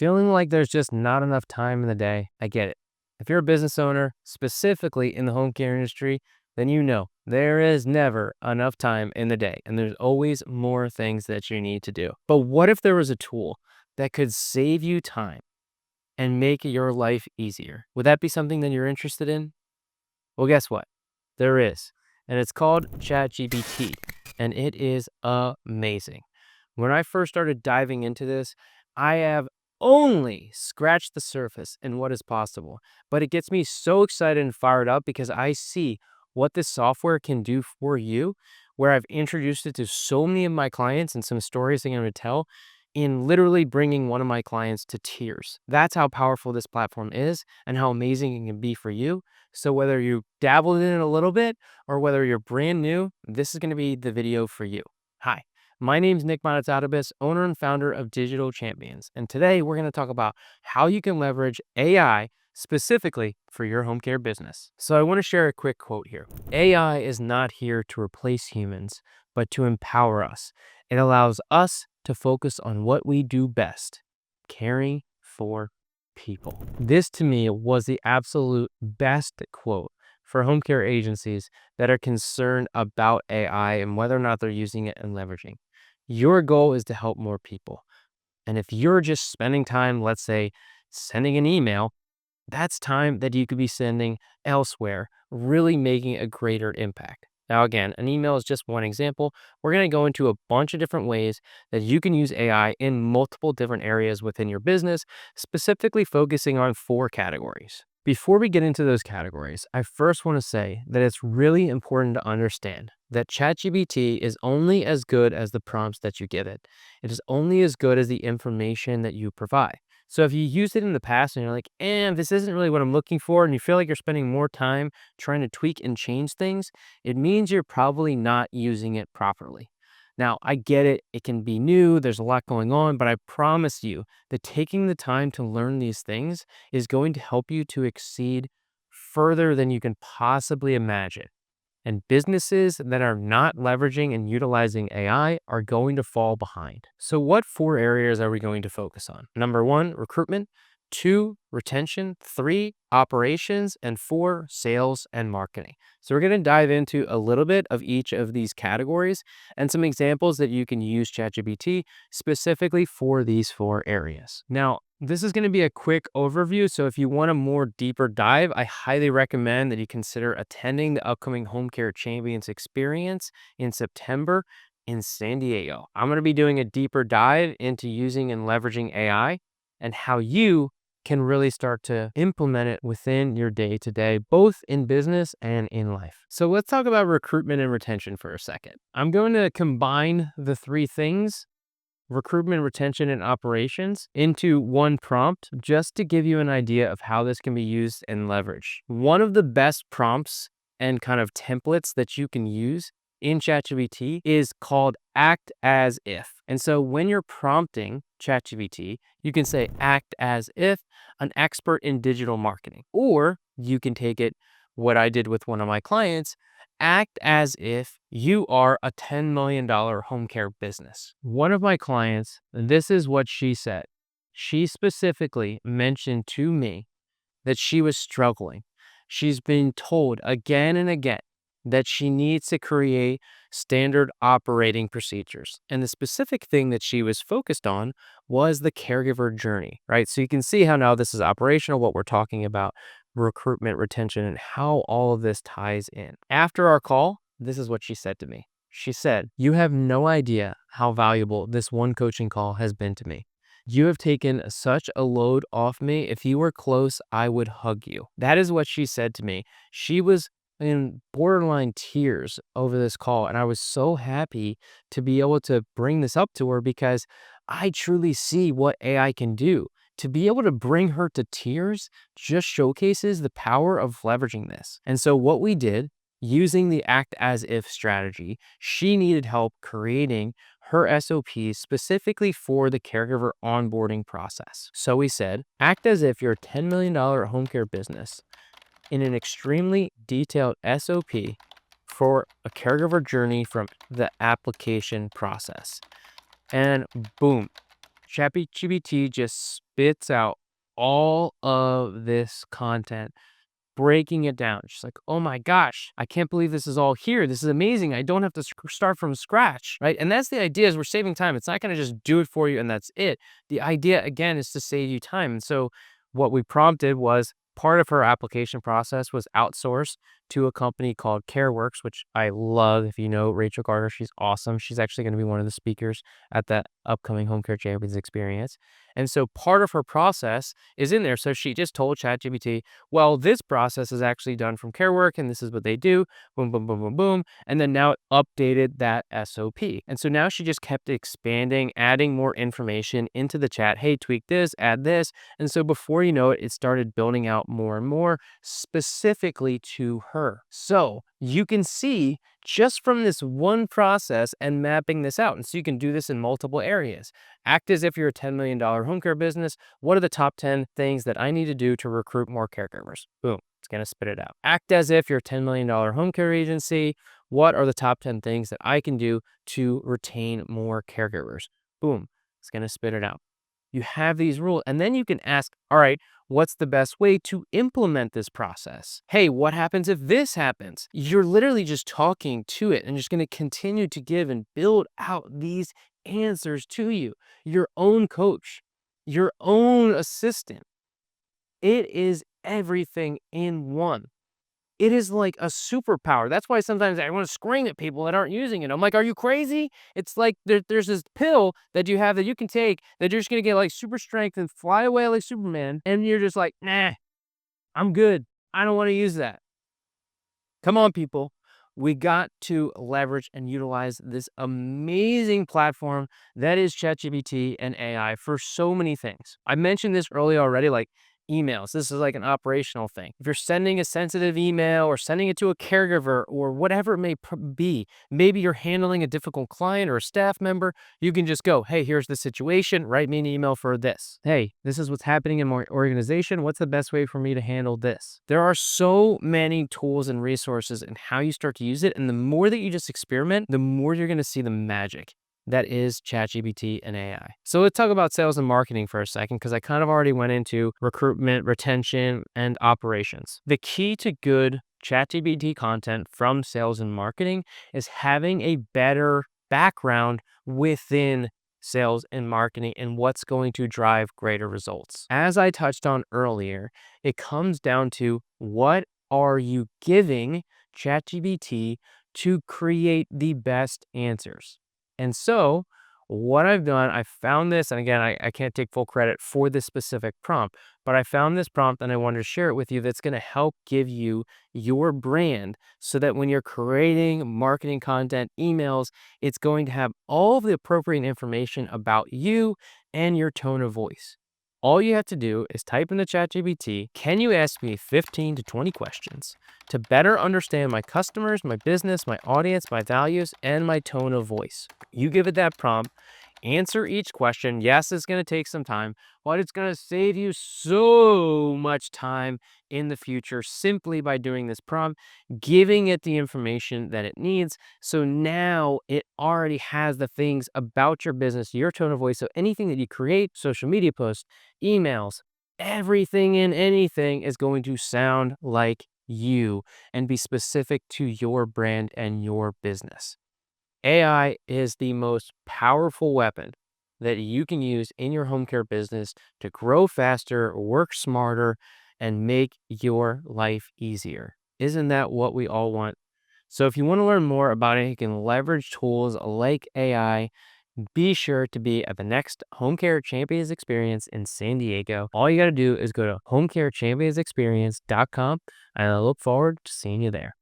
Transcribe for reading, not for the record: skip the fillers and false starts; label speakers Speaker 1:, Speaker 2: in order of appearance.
Speaker 1: Feeling like there's just not enough time in the day, I get it. If you're a business owner, specifically in the home care industry, then you know there is never enough time in the day and there's always more things that you need to do. But what if there was a tool that could save you time and make your life easier? Would that be something that you're interested in? Well, guess what? There is. And it's called ChatGPT, and it is amazing. When I first started diving into this, I have only scratched the surface in what is possible, but it gets me so excited and fired up because I see what this software can do for you, where I've introduced it to so many of my clients and some stories I'm going to tell in literally bringing one of my clients to tears. That's how powerful this platform is and how amazing it can be for you. So whether you dabbled in it a little bit or whether you're brand new, this is going to be the video for you. Hi, my name's Nick Bonitatibus, owner and founder of Digital Champions. And today we're going to talk about how you can leverage AI specifically for your home care business. So I want to share a quick quote here. AI is not here to replace humans, but to empower us. It allows us to focus on what we do best, caring for people. This to me was the absolute best quote for home care agencies that are concerned about AI and whether or not they're using it and leveraging. Your goal is to help more people. And if you're just spending time, let's say, sending an email, that's time that you could be sending elsewhere, really making a greater impact. Now, again, an email is just one example. We're going to go into a bunch of different ways that you can use AI in multiple different areas within your business, specifically focusing on 4 categories. Before we get into those categories, I first want to say that it's really important to understand that ChatGPT is only as good as the prompts that you give it. It is only as good as the information that you provide. So if you used it in the past and you're like, this isn't really what I'm looking for, and you feel like you're spending more time trying to tweak and change things, it means you're probably not using it properly. Now, I get it. It can be new. There's a lot going on, but I promise you that taking the time to learn these things is going to help you to exceed further than you can possibly imagine. And businesses that are not leveraging and utilizing AI are going to fall behind. So what 4 areas are we going to focus on? Number 1, recruitment. 2, retention. 3, operations. And 4, sales and marketing. So we're going to dive into a little bit of each of these categories and some examples that you can use ChatGPT specifically for these 4 areas. Now, this is going to be a quick overview, so if you want a more deeper dive, I highly recommend that you consider attending the upcoming Home Care Champions experience in September in San Diego. I'm going to be doing a deeper dive into using and leveraging AI and how you can really start to implement it within your day-to-day, both in business and in life. So let's talk about recruitment and retention for a second. I'm going to combine the 3 things, recruitment, retention, and operations, into one prompt just to give you an idea of how this can be used and leveraged. One of the best prompts and kind of templates that you can use in ChatGPT is called act as if. And so when you're prompting ChatGPT, you can say act as if an expert in digital marketing, or you can take it, what I did with one of my clients, act as if you are a $10 million home care business. One of my clients, this is what she said. She specifically mentioned to me that she was struggling. She's been told again and again that she needs to create standard operating procedures. And the specific thing that she was focused on was the caregiver journey, right? So you can see how now this is operational, what we're talking about, recruitment, retention, and how all of this ties in. After our call, this is what she said to me. She said, "You have no idea how valuable this one coaching call has been to me. You have taken such a load off me. If you were close, I would hug you." That is what she said to me. She was in borderline tears over this call, and I was so happy to be able to bring this up to her because I truly see what AI can do. To be able to bring her to tears just showcases the power of leveraging this. And so what we did, using the act as if strategy, she needed help creating her SOPs specifically for the caregiver onboarding process. So we said, act as if you're a $10 million home care business in an extremely detailed SOP for a caregiver journey from the application process. And boom, ChatGPT just spits out all of this content, breaking it down. She's like, oh my gosh, I can't believe this is all here. This is amazing. I don't have to start from scratch, right? And that's the idea, is we're saving time. It's not going to just do it for you and that's it. The idea, again, is to save you time. And so what we prompted was, part of her application process was outsourced to a company called CareWorks, which I love. If you know Rachel Gardner, she's awesome. She's actually going to be one of the speakers at that upcoming Home Care Champions experience. And so part of her process is in there. So she just told ChatGPT, well, this process is actually done from CareWork and this is what they do. Boom, boom, boom, boom, boom. And then now it updated that SOP. And so now she just kept expanding, adding more information into the chat. Hey, tweak this, add this. And so before you know it, it started building out more and more specifically to her. So you can see just from this one process and mapping this out. And so you can do this in multiple areas. Act as if you're a $10 million home care business. What are the top 10 things that I need to do to recruit more caregivers? Boom, it's going to spit it out. Act as if you're a $10 million home care agency. What are the top 10 things that I can do to retain more caregivers? Boom, it's going to spit it out. You have these rules, and then you can ask, all right, what's the best way to implement this process? Hey, what happens if this happens? You're literally just talking to it and just going to continue to give and build out these answers to you. Your own coach, your own assistant. It is everything in one. It is like a superpower. That's why sometimes I want to scream at people that aren't using it. I'm like, are you crazy? It's like there's this pill that you have that you can take that you're just going to get like super strength and fly away like Superman. And you're just like, nah, I'm good. I don't want to use that. Come on, people. We got to leverage and utilize this amazing platform that is ChatGPT and AI for so many things. I mentioned this earlier already, like emails. This is like an operational thing. If you're sending a sensitive email or sending it to a caregiver or whatever it may be, maybe you're handling a difficult client or a staff member, you can just go, hey, here's the situation. Write me an email for this. Hey, this is what's happening in my organization. What's the best way for me to handle this? There are so many tools and resources and how you start to use it. And the more that you just experiment, the more you're going to see the magic that is ChatGPT and AI. So let's talk about sales and marketing for a second, because I kind of already went into recruitment, retention, and operations. The key to good ChatGPT content from sales and marketing is having a better background within sales and marketing and what's going to drive greater results. As I touched on earlier, it comes down to, what are you giving ChatGPT to create the best answers? And so what I've done, I found this, and again, I can't take full credit for this specific prompt, but I found this prompt and I wanted to share it with you, that's going to help give you your brand so that when you're creating marketing content, emails, it's going to have all of the appropriate information about you and your tone of voice. All you have to do is type into ChatGPT, can you ask me 15 to 20 questions to better understand my customers, my business, my audience, my values, and my tone of voice? You give it that prompt, answer each question. Yes, it's going to take some time, but it's going to save you so much time in the future simply by doing this prompt, giving it the information that it needs. So now it already has the things about your business, your tone of voice. So anything that you create, social media posts, emails, everything and anything is going to sound like you and be specific to your brand and your business. AI is the most powerful weapon that you can use in your home care business to grow faster, work smarter, and make your life easier. Isn't that what we all want? So if you want to learn more about it, you can leverage tools like AI. Be sure to be at the next Home Care Champions Experience in San Diego. All you got to do is go to homecarechampionsexperience.com, and I look forward to seeing you there.